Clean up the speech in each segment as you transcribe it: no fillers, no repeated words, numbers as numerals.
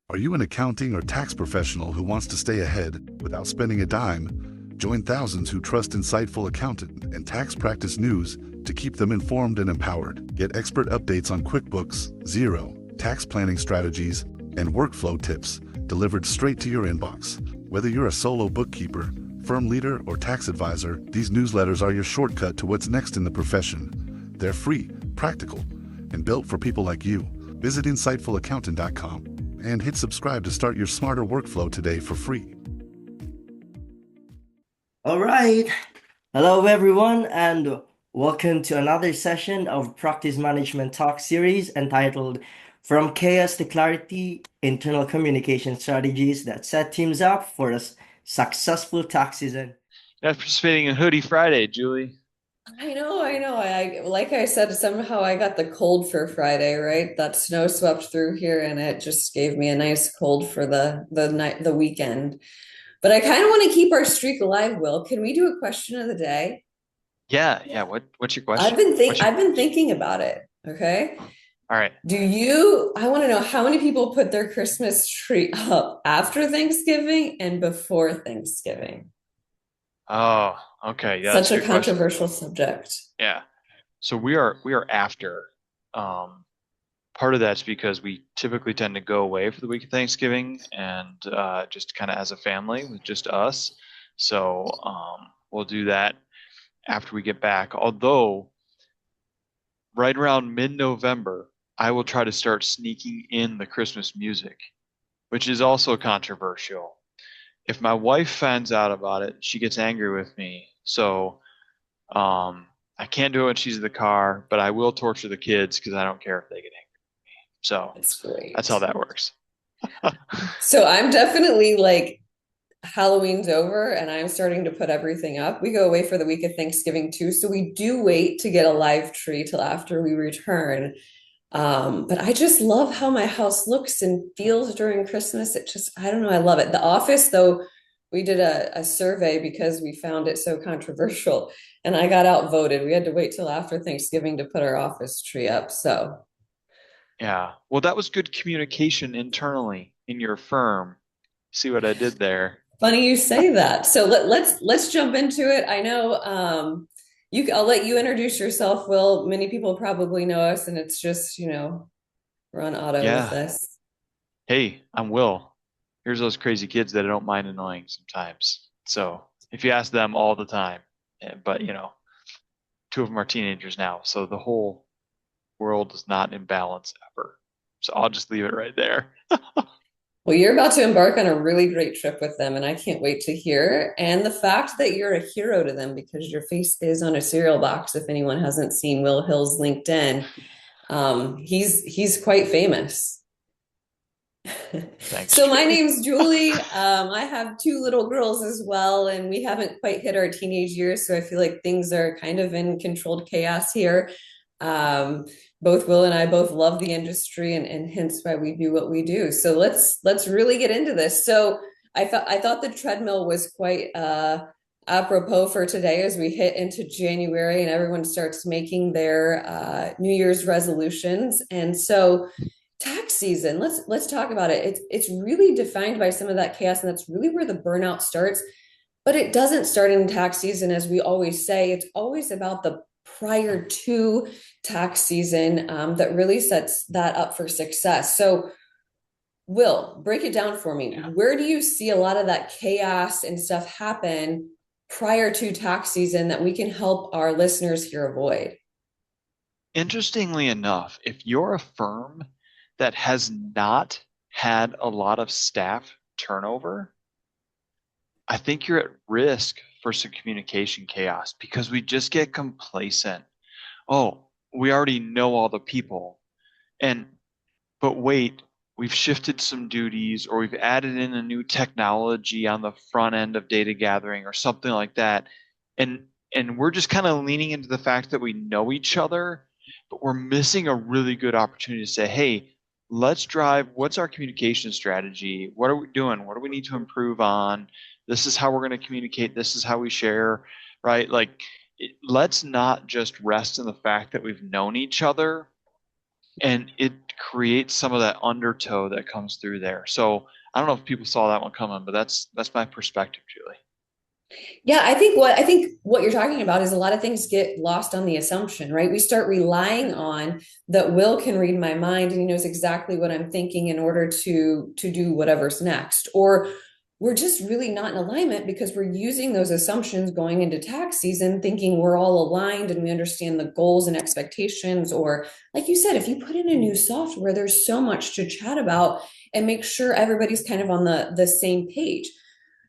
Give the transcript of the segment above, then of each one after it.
Are you an accounting or tax professional who wants to stay ahead without spending a dime? Join thousands who trust insightful accountant and tax practice news to keep them informed and empowered. Get expert updates on QuickBooks, Zero, tax planning strategies, and workflow tips delivered straight to your inbox. Whether you're a solo bookkeeper, firm leader, or tax advisor, these newsletters are your shortcut to what's next in the profession. They're free, practical, and built for people like you. Visit insightfulaccountant.com and hit subscribe to start your smarter workflow today for free. All right. Hello, everyone, and welcome to another session of Practice Management Talk series entitled From Chaos to Clarity, Internal Communication Strategies that Set Teams Up for a Successful Tax Season. Participating in Hoodie Friday, Julie. I know, I know. Like I said, somehow I got the cold for Friday, right? That snow swept through here and it just gave me a nice cold for the weekend. But I kind of want to keep our streak alive, Will. Can we do a question of the day? Yeah. What's your question? I've been thinking about it. Okay. All right. I want to know how many people put their Christmas tree up after Thanksgiving and before Thanksgiving? Oh, okay. Yeah, Such that's a a good question. controversial subject. Yeah. So we are after. Part of that's because we typically tend to go away for the week of Thanksgiving and just kind of as a family with just us. So we'll do that after we get back. Although right around mid-November, I will try to start sneaking in the Christmas music, which is also controversial. If my wife finds out about it, she gets angry with me. So I can't do it when she's in the car, but I will torture the kids because I don't care if they get angry with me. So That's great. that's how that works. So I'm definitely like Halloween's over and I'm starting to put everything up. We go away for the week of Thanksgiving too, so we do wait to get a live tree till after we return. But I just love how my house looks and feels during Christmas. I don't know, I love it. The office, though, we did a survey because we found it so controversial and I got outvoted. We had to wait till after Thanksgiving to put our office tree up. So Yeah. Well, that was good communication internally in your firm. See what I did there? funny you say that. So let's jump into it. I know I'll let you introduce yourself, Will. Many people probably know us, and it's just, we're on auto with Yeah. this. Hey, I'm Will. Here's those crazy kids that I don't mind annoying sometimes. So if you ask them all the time, but two of them are teenagers now, so the whole world is not in balance ever. So I'll just leave it right there. Well, you're about to embark on a really great trip with them, and I can't wait to hear. And the fact that you're a hero to them because your face is on a cereal box. If anyone hasn't seen Will Hill's LinkedIn, he's quite famous. Thanks, So my Julie. name's Julie. I have two little girls as well, and we haven't quite hit our teenage years, so I feel like things are kind of in controlled chaos here. Um, Both Will and I both love the industry, and hence why we do what we do. So let's really get into this. So I thought the treadmill was quite apropos for today as we hit into January and everyone starts making their New Year's resolutions, and so tax season, let's talk about it. It's really defined by some of that chaos, and that's really where the burnout starts. But it doesn't start in tax season, as we always say. It's always about the prior to tax season that really sets that up for success. So Will, break it down for me. Yeah. Where do you see a lot of that chaos and stuff happen prior to tax season that we can help our listeners here avoid? Interestingly enough, if you're a firm that has not had a lot of staff turnover, I think you're at risk for some communication chaos because we just get complacent. Oh, we already know all the people. And but wait, we've shifted some duties or we've added in a new technology on the front end of data gathering or something like that. And and we're just kind of leaning into the fact that we know each other, but we're missing a really good opportunity to say, hey, let's drive what's our communication strategy? What are we doing? What do we need to improve on? This is how we're going to communicate. This is how we share, right? Let's not just rest in the fact that we've known each other and it creates some of that undertow that comes through there. So I don't know if people saw that one coming, but that's my perspective, Julie. Yeah, I think what you're talking about is a lot of things get lost on the assumption, right? We start relying on that Will can read my mind and he knows exactly what I'm thinking in order to do whatever's next. Or we're just really not in alignment because we're using those assumptions going into tax season, thinking we're all aligned and we understand the goals and expectations. Or, like you said, if you put in a new software, there's so much to chat about and make sure everybody's kind of on the same page.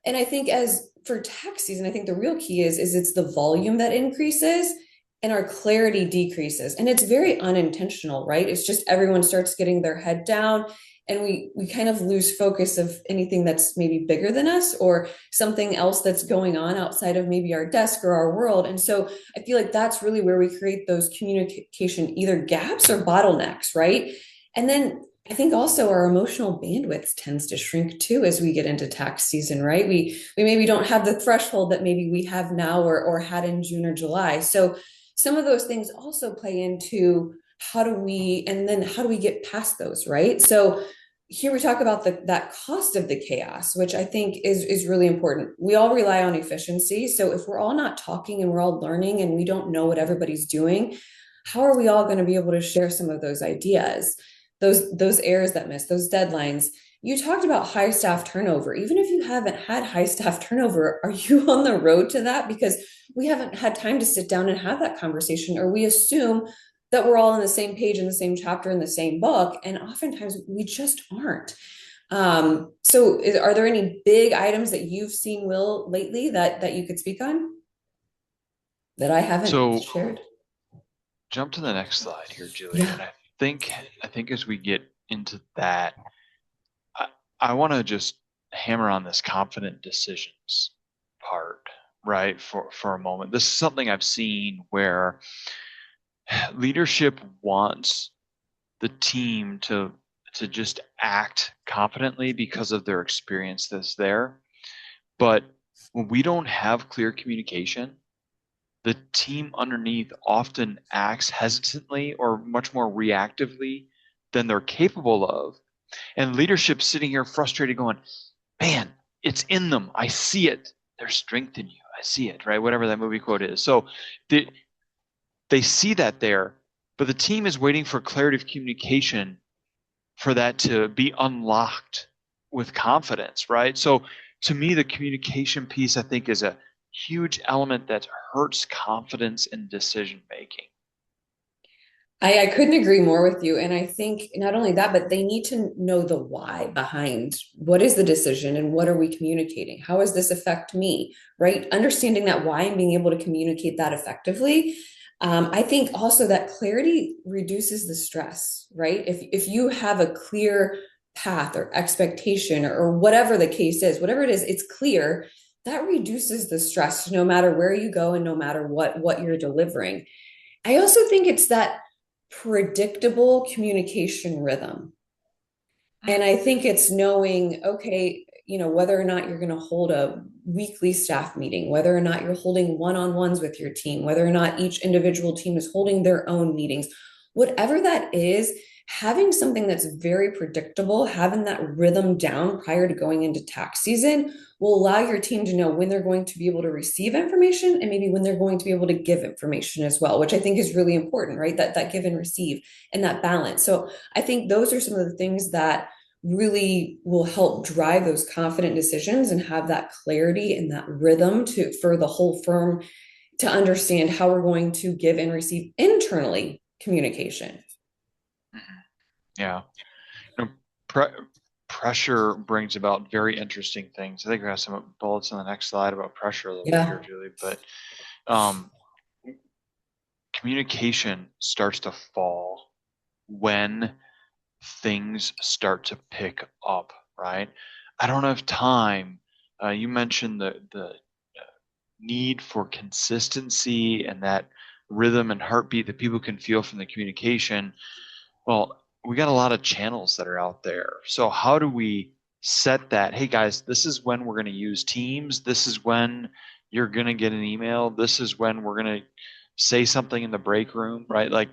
And I think as for tax season, I think the real key is it's the volume that increases and our clarity decreases. And it's very unintentional, right? It's just everyone starts getting their head down and we kind of lose focus of anything that's maybe bigger than us or something else that's going on outside of maybe our desk or our world. And so I feel like that's really where we create those communication either gaps or bottlenecks, right? And then I think also our emotional bandwidth tends to shrink too as we get into tax season, right? We maybe don't have the threshold that maybe we have now or had in June or July. So some of those things also play into how do we get past those, right? So here we talk about that cost of the chaos, which I think is really important. We all rely on efficiency. So if we're all not talking and we're all learning and we don't know what everybody's doing, how are we all going to be able to share some of those ideas? Those errors that miss, those deadlines. You talked about high staff turnover. Even if you haven't had high staff turnover, are you on the road to that? Because we haven't had time to sit down and have that conversation, or we assume that we're all on the same page in the same chapter in the same book, and oftentimes we just aren't. So are there any big items that you've seen, Will, lately that you could speak on that I haven't shared? Jump to the next slide here, Julie. Yeah. And I think as we get into that, I want to just hammer on this confident decisions part, right? For a moment. This is something I've seen where leadership wants the team to just act confidently because of their experience that's there. But when we don't have clear communication, the team underneath often acts hesitantly or much more reactively than they're capable of. And leadership sitting here frustrated going, man, it's in them. I see it. There's strength in you. I see it, right? Whatever that movie quote is. So they see that there, but the team is waiting for clarity of communication for that to be unlocked with confidence, right? So to me, the communication piece, I think, is a huge element that hurts confidence in decision making. I couldn't agree more with you. And I think not only that, but they need to know the why behind what is the decision and what are we communicating? How does this affect me? Right? Understanding that why and being able to communicate that effectively. I think also that clarity reduces the stress, right? If you have a clear path or expectation or whatever the case is, whatever it is, it's clear, that reduces the stress no matter where you go and no matter what you're delivering. I also think it's that predictable communication rhythm. And I think it's knowing, okay, whether or not you're going to hold a weekly staff meeting, whether or not you're holding one-on-ones with your team, whether or not each individual team is holding their own meetings, whatever that is, having something that's very predictable, having that rhythm down prior to going into tax season will allow your team to know when they're going to be able to receive information and maybe when they're going to be able to give information as well, which I think is really important, right? That give and receive and that balance. So I think those are some of the things that really will help drive those confident decisions and have that clarity and that rhythm for the whole firm to understand how we're going to give and receive internally communication. Yeah. Pressure brings about very interesting things. I think we have some bullets on the next slide about pressure a little bit here, Julie. But communication starts to fall when things start to pick up, right? I don't have time. You mentioned the need for consistency and that rhythm and heartbeat that people can feel from the communication. Well, we got a lot of channels that are out there. So how do we set that? Hey guys, this is when we're going to use Teams. This is when you're going to get an email. This is when we're going to say something in the break room, right? Like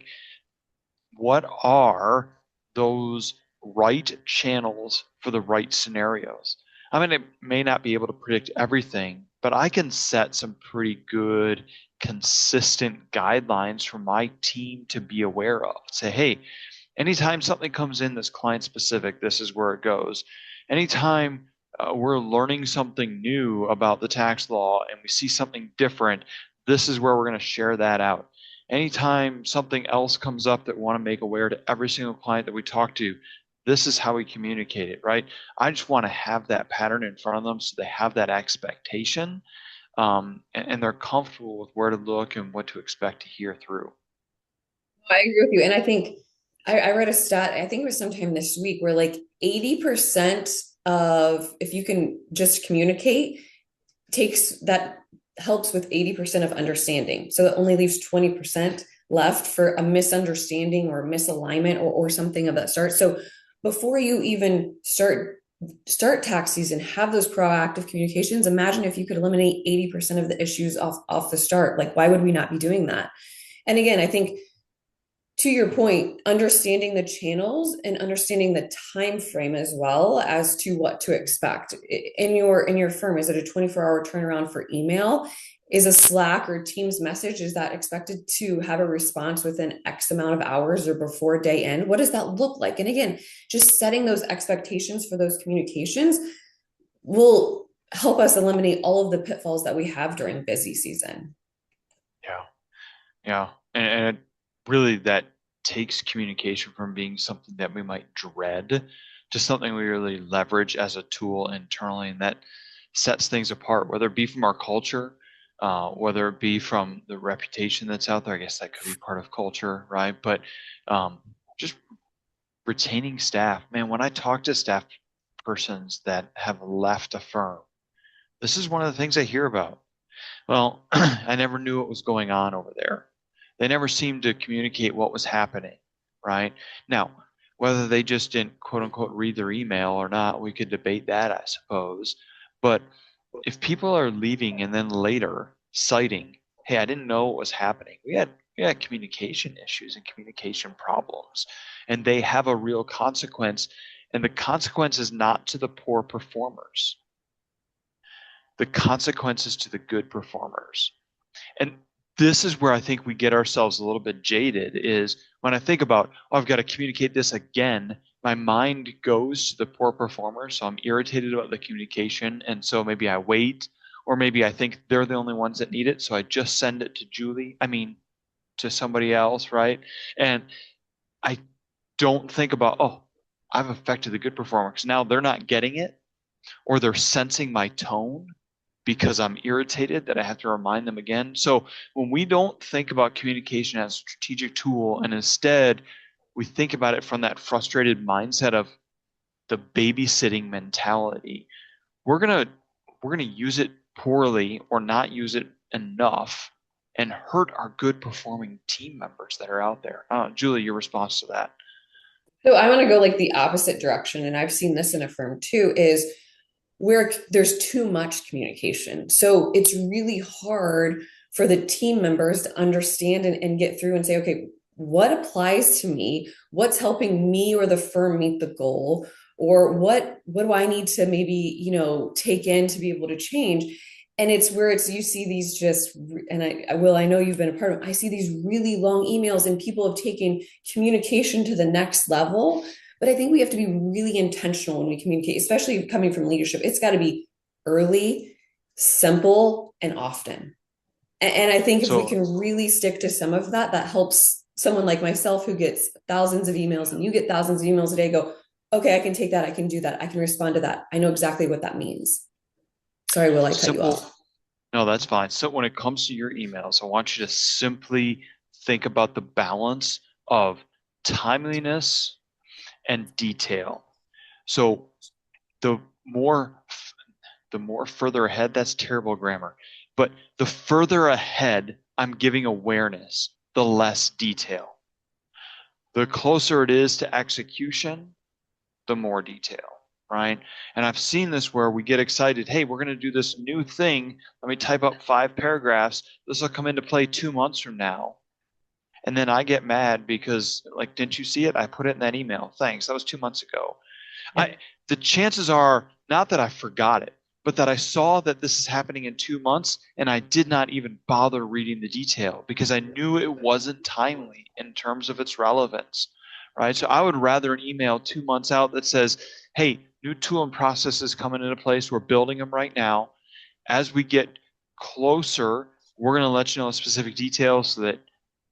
what are those right channels for the right scenarios? I mean, it may not be able to predict everything, but I can set some pretty good, consistent guidelines for my team to be aware of. Say, hey, anytime something comes in that's client specific, this is where it goes. Anytime we're learning something new about the tax law and we see something different, this is where we're going to share that out. Anytime something else comes up that we want to make aware to every single client that we talk to, this is how we communicate it, right? I just want to have that pattern in front of them so they have that expectation, and they're comfortable with where to look and what to expect to hear through. I agree with you. And I think I read a stat, I think it was sometime this week, where like 80% of, if you can just communicate, that helps with 80% of understanding. So it only leaves 20% left for a misunderstanding or misalignment or something of that sort. So before you even start tax season, have those proactive communications. Imagine if you could eliminate 80% of the issues off the start. Like, why would we not be doing that? And again, I think to your point, understanding the channels and understanding the time frame as well as to what to expect in your firm. Is it a 24-hour turnaround for email? Is a Slack or Teams message, is that expected to have a response within X amount of hours or before day end? What does that look like? And again, just setting those expectations for those communications will help us eliminate all of the pitfalls that we have during busy season. Yeah. And really that takes communication from being something that we might dread to something we really leverage as a tool internally, and that sets things apart, whether it be from our culture, whether it be from the reputation that's out there. I guess that could be part of culture, right? But just retaining staff. Man, when I talk to staff persons that have left a firm, this is one of the things I hear about. Well, I never knew what was going on over there. They never seemed to communicate what was happening, right? Now, whether they just didn't quote unquote read their email or not, we could debate that, I suppose. But if people are leaving and then later citing, hey, I didn't know what was happening. We had communication issues and communication problems, and they have a real consequence. And the consequence is not to the poor performers. The consequences to the good performers. And this is where I think we get ourselves a little bit jaded, is when I think about, oh, I've got to communicate this again, my mind goes to the poor performer. So I'm irritated about the communication. And so maybe I wait, or maybe I think they're the only ones that need it. So I just send it to somebody else, right? And I don't think about, oh, I've affected the good performer because now they're not getting it, or they're sensing my tone because I'm irritated that I have to remind them again. So when we don't think about communication as a strategic tool, and instead we think about it from that frustrated mindset of the babysitting mentality, we're gonna use it poorly or not use it enough and hurt our good performing team members that are out there. Julie, your response to that? So I want to go like the opposite direction, and I've seen this in a firm too, is where there's too much communication. So it's really hard for the team members to understand and get through and say, okay, what applies to me? What's helping me or the firm meet the goal? Or what do I need to maybe, take in to be able to change? And it's where you see these I know you've been a part of it. I see these really long emails, and people have taken communication to the next level. But I think we have to be really intentional when we communicate, especially coming from leadership. It's got to be early, simple, and often. And I think if we can really stick to some of that, that helps someone like myself who gets thousands of emails, and you get thousands of emails a day, go, okay, I can take that. I can do that. I can respond to that. I know exactly what that means. Sorry, Will, I cut you off. No, that's fine. So when it comes to your emails, I want you to simply think about the balance of timeliness and detail. So the more further ahead, that's terrible grammar, but the further ahead I'm giving awareness, the less detail. The closer it is to execution, the more detail, right? And I've seen this where we get excited, hey, we're going to do this new thing. Let me type up 5 paragraphs. This will come into play 2 months from now. And then I get mad because, like, didn't you see it? I put it in that email. Thanks. That was 2 months ago. The chances are not that I forgot it, but that I saw that this is happening in 2 months and I did not even bother reading the detail because I knew it wasn't timely in terms of its relevance, right? So I would rather an email 2 months out that says, hey, new tool and processes coming into place. We're building them right now. As we get closer, we're going to let you know the specific details so that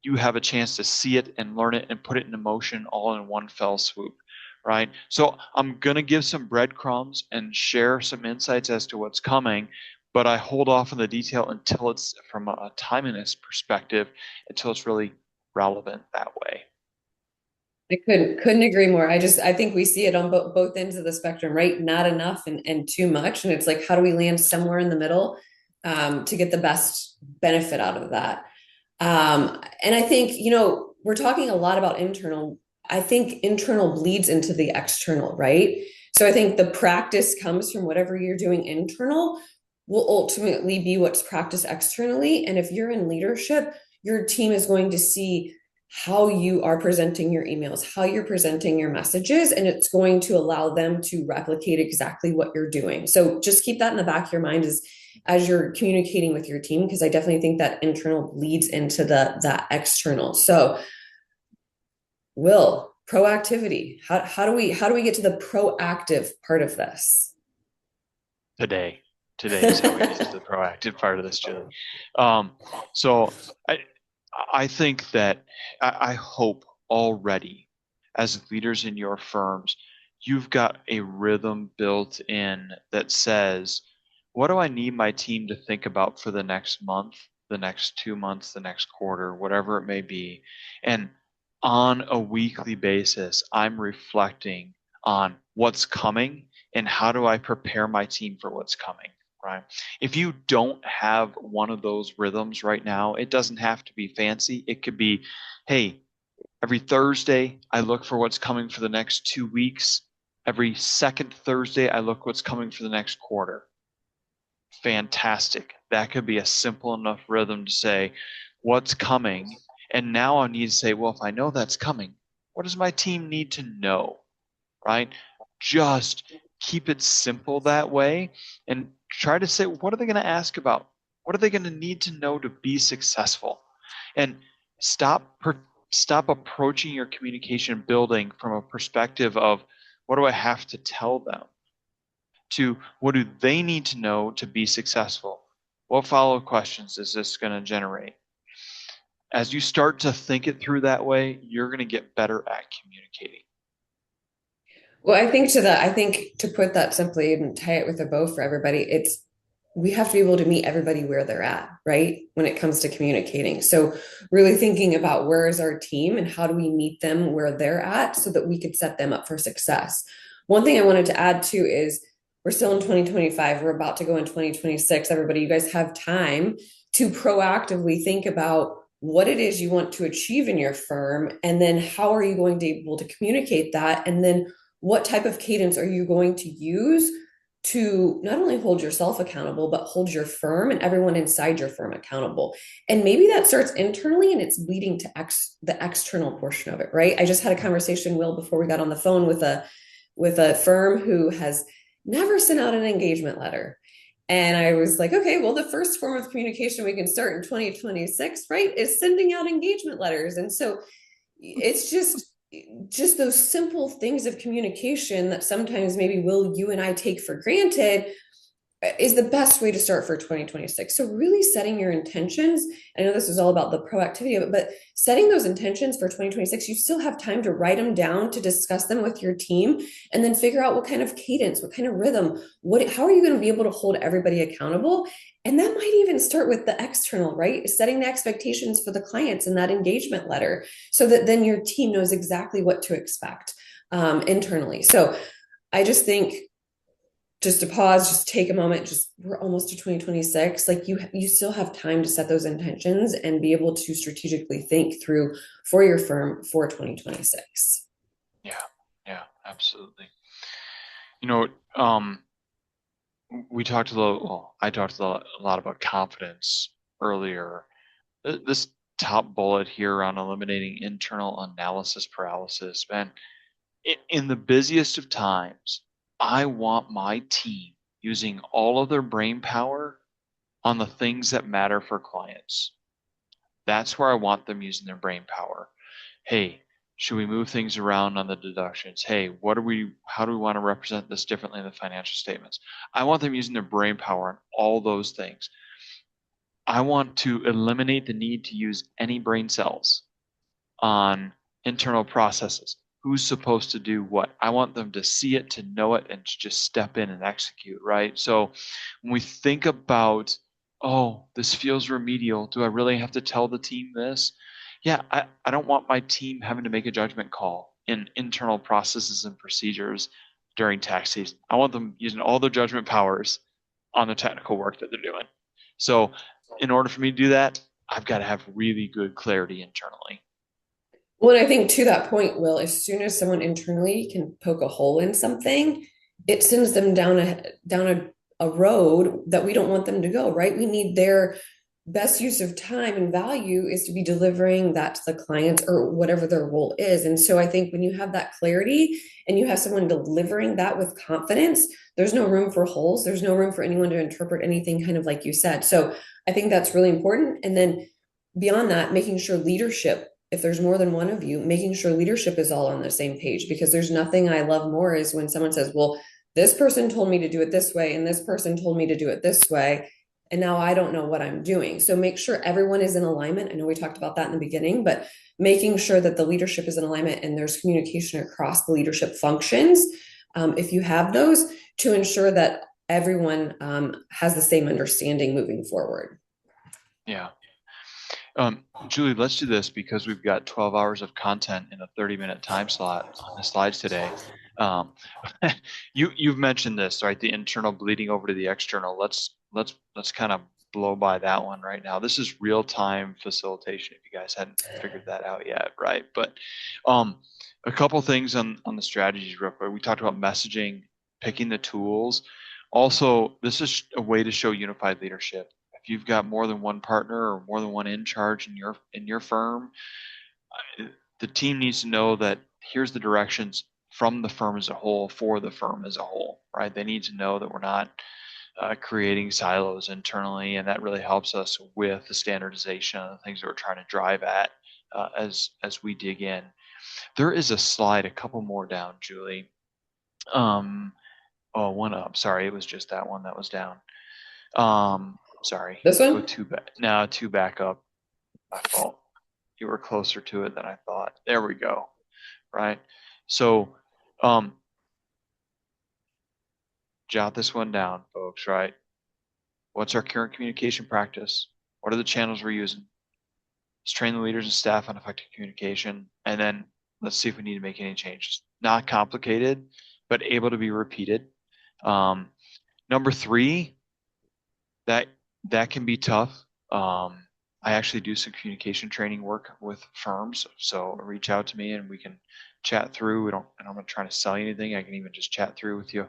you have a chance to see it and learn it and put it into motion all in one fell swoop, right? So I'm going to give some breadcrumbs and share some insights as to what's coming, but I hold off on the detail until it's from a timeliness perspective, until it's really relevant that way. I couldn't agree more. I think we see it on both ends of the spectrum, right? Not enough and too much. And it's like, how do we land somewhere in the middle to get the best benefit out of that? And I think, we're talking a lot about internal. I think internal bleeds into the external, right? So I think the practice comes from whatever you're doing internal will ultimately be what's practiced externally. And if you're in leadership, your team is going to see how you are presenting your emails, how you're presenting your messages, and it's going to allow them to replicate exactly what you're doing. So just keep that in the back of your mind as you're communicating with your team, because I definitely think that internal leads into that external. So Will, proactivity. How do we get to the proactive part of this? Today is how we get to the proactive part of this, Julie. So I think that I hope already as leaders in your firms, you've got a rhythm built in that says, what do I need my team to think about for the next month, the next 2 months, the next quarter, whatever it may be? And on a weekly basis, I'm reflecting on what's coming and how do I prepare my team for what's coming, right? If you don't have one of those rhythms right now, it doesn't have to be fancy. It could be, hey, every Thursday, I look for what's coming for the next 2 weeks. Every second Thursday, I look what's coming for the next quarter. Fantastic. That could be a simple enough rhythm to say, what's coming? And now I need to say, well, if I know that's coming, what does my team need to know, right? Just keep it simple that way and try to say, what are they going to ask about? What are they going to need to know to be successful? And stop approaching your communication building from a perspective of, what do I have to tell them? To what do they need to know to be successful? What follow-up questions is this going to generate? As you start to think it through that way, you're going to get better at communicating. Well, I think to put that simply and tie it with a bow for everybody, we have to be able to meet everybody where they're at, right? When it comes to communicating. So really thinking about where is our team and how do we meet them where they're at so that we could set them up for success. One thing I wanted to add too is we're still in 2025. We're about to go in 2026. Everybody, you guys have time to proactively think about what it is you want to achieve in your firm, and then how are you going to be able to communicate that, and then what type of cadence are you going to use to not only hold yourself accountable, but hold your firm and everyone inside your firm accountable. And maybe that starts internally and it's leading to the external portion of it, right? I just had a conversation, Will, before we got on the phone with a firm who has never sent out an engagement letter. And I was like, okay, well, the first form of communication we can start in 2026, right, is sending out engagement letters. And so it's just those simple things of communication that sometimes maybe Will, you and I take for granted is the best way to start for 2026. So really setting your intentions. I know this is all about the proactivity of it, but setting those intentions for 2026, you still have time to write them down, to discuss them with your team, and then figure out what kind of cadence, what kind of rhythm, how are you going to be able to hold everybody accountable? And that might even start with the external, right? Setting the expectations for the clients in that engagement letter so that then your team knows exactly what to expect internally. So I just think, just to pause, just take a moment, we're almost to 2026. Like you still have time to set those intentions and be able to strategically think through for your firm for 2026. Yeah, absolutely. We talked I talked a lot about confidence earlier. This top bullet here on eliminating internal analysis paralysis. Man, in the busiest of times, I want my team using all of their brain power on the things that matter for clients. That's where I want them using their brain power. Hey, should we move things around on the deductions? Hey, how do we want to represent this differently in the financial statements? I want them using their brain power on all those things. I want to eliminate the need to use any brain cells on internal processes. Who's supposed to do what? I want them to see it, to know it, and to just step in and execute, right? So when we think about, oh, this feels remedial, do I really have to tell the team this? Yeah, I don't want my team having to make a judgment call in internal processes and procedures during tax season. I want them using all their judgment powers on the technical work that they're doing. So in order for me to do that, I've got to have really good clarity internally. Well, and I think to that point, Will, as soon as someone internally can poke a hole in something, it sends them down a road that we don't want them to go, right? We need their best use of time and value is to be delivering that to the clients or whatever their role is. And so I think when you have that clarity and you have someone delivering that with confidence, there's no room for holes. There's no room for anyone to interpret anything, kind of like you said. So I think that's really important. And then beyond that, making sure leadership, if there's more than one of you, making sure leadership is all on the same page, because there's nothing I love more is when someone says, well, this person told me to do it this way, and this person told me to do it this way, and now I don't know what I'm doing. So make sure everyone is in alignment. I know we talked about that in the beginning, but making sure that the leadership is in alignment and there's communication across the leadership functions, if you have those, to ensure that everyone has the same understanding moving forward. Yeah. Julie, let's do this because we've got 12 hours of content in a 30-minute time slot on the slides today. You've mentioned this, right? The internal bleeding over to the external. Let's kind of blow by that one right now. This is real-time facilitation, if you guys hadn't figured that out yet, right? But a couple things on the strategies real quick. We talked about messaging, picking the tools. Also, this is a way to show unified leadership. If you've got more than one partner or more than one in charge in your firm, the team needs to know that here's the directions from the firm as a whole for the firm as a whole, right? They need to know that we're not creating silos internally, and that really helps us with the standardization of the things that we're trying to drive at as we dig in. There is a slide, a couple more down, Julie. One up. Sorry, it was just that one that was down. Sorry. This one? Go two back up. My fault. You were closer to it than I thought. There we go. Right. So, jot this one down, folks, right? What's our current communication practice? What are the channels we're using? Let's train the leaders and staff on effective communication. And then let's see if we need to make any changes. Not complicated, but able to be repeated. Number 3, that can be tough. I actually do some communication training work with firms, so reach out to me and we can chat through. I'm not trying to sell you anything. I can even just chat through with you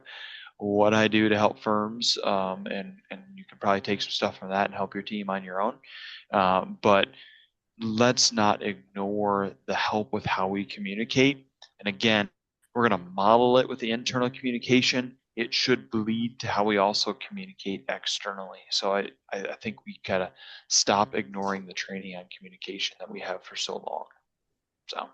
what I do to help firms, and you can probably take some stuff from that and help your team on your own. But let's not ignore the help with how we communicate. And again, we're going to model it with the internal communication. It should bleed to how we also communicate externally. So I think we gotta stop ignoring the training on communication that we have for so long. So.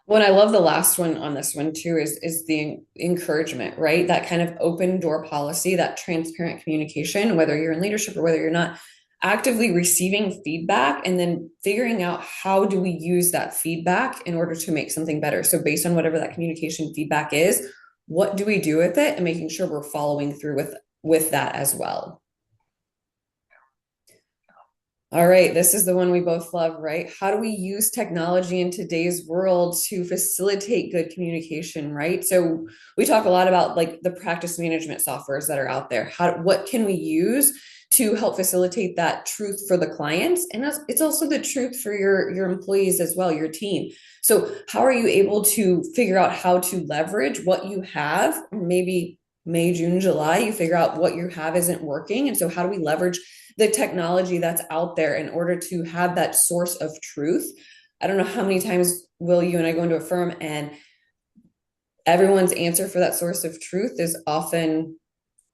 Well, I love the last one on this one too, is the encouragement, right? That kind of open door policy, that transparent communication, whether you're in leadership or whether you're not, actively receiving feedback and then figuring out how do we use that feedback in order to make something better. So based on whatever that communication feedback is, what do we do with it, and making sure we're following through with that as well. All right, this is the one we both love, right? How do we use technology in today's world to facilitate good communication, right? So we talk a lot about like the practice management softwares that are out there. What can we use to help facilitate that truth for the clients? And it's also the truth for your employees as well, your team. So how are you able to figure out how to leverage what you have, or maybe May, June, July, you figure out what you have isn't working. And so how do we leverage the technology that's out there in order to have that source of truth? I don't know how many times, Will, you and I go into a firm and everyone's answer for that source of truth is often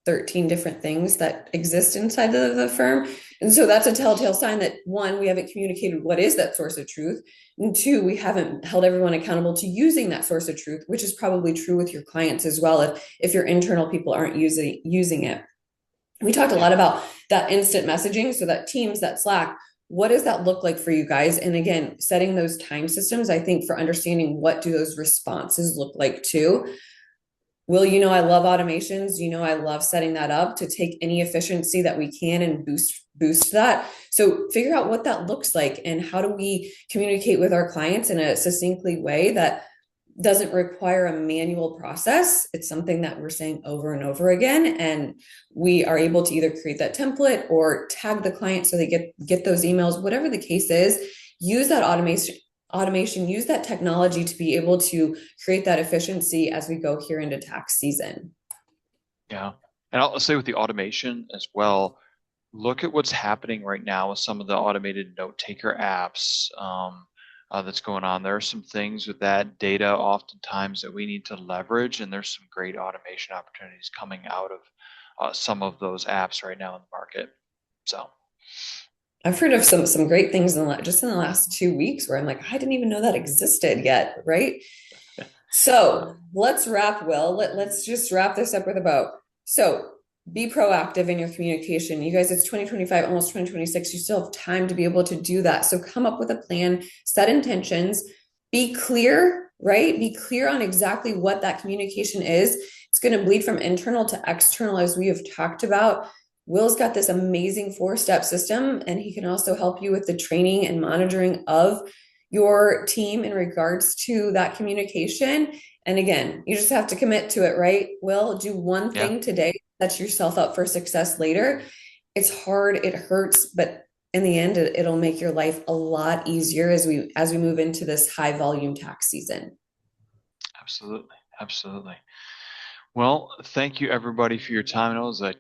13 different things that exist inside the firm. And so that's a telltale sign that one, we haven't communicated what is that source of truth. And two, we haven't held everyone accountable to using that source of truth, which is probably true with your clients as well, if your internal people aren't using it. We talked a lot about that instant messaging. So that Teams, that Slack, what does that look like for you guys? And again, setting those time systems, I think, for understanding what do those responses look like too. Will, I love automations. I love setting that up to take any efficiency that we can and boost that. So figure out what that looks like and how do we communicate with our clients in a succinctly way that doesn't require a manual process. It's something that we're saying over and over again, and we are able to either create that template or tag the client so they get those emails, whatever the case is. Use that automation, use that technology to be able to create that efficiency as we go here into tax season. Yeah. And I'll say with the automation as well, look at what's happening right now with some of the automated note taker apps that's going on. There are some things with that data oftentimes that we need to leverage, and there's some great automation opportunities coming out of some of those apps right now in the market. So I've heard of some great things just in the last 2 weeks where I'm like, I didn't even know that existed yet, right? So let's wrap, Will. Let's just wrap this up with a bow. So be proactive in your communication. You guys, it's 2025, almost 2026. You still have time to be able to do that. So come up with a plan, set intentions, be clear, right? Be clear on exactly what that communication is. It's going to bleed from internal to external, as we have talked about. Will's got this amazing 4-step system, and he can also help you with the training and monitoring of your team in regards to that communication. And again, you just have to commit to it, right? Will, do one thing today, set yourself up for success later. It's hard, it hurts, but in the end, it'll make your life a lot easier as we move into this high volume tax season. Absolutely. Well, thank you everybody for your time. It was a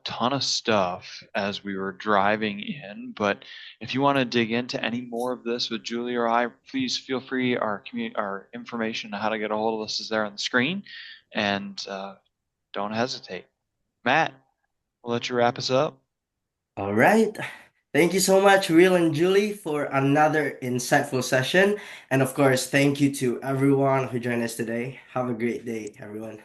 ton of stuff as we were driving in, but if you want to dig into any more of this with Julie or I, please feel free. Our information on how to get a hold of us is there on the screen, and don't hesitate. Matt, we'll let you wrap us up. All right. Thank you so much, Will and Julie, for another insightful session. And of course, thank you to everyone who joined us today. Have a great day, everyone.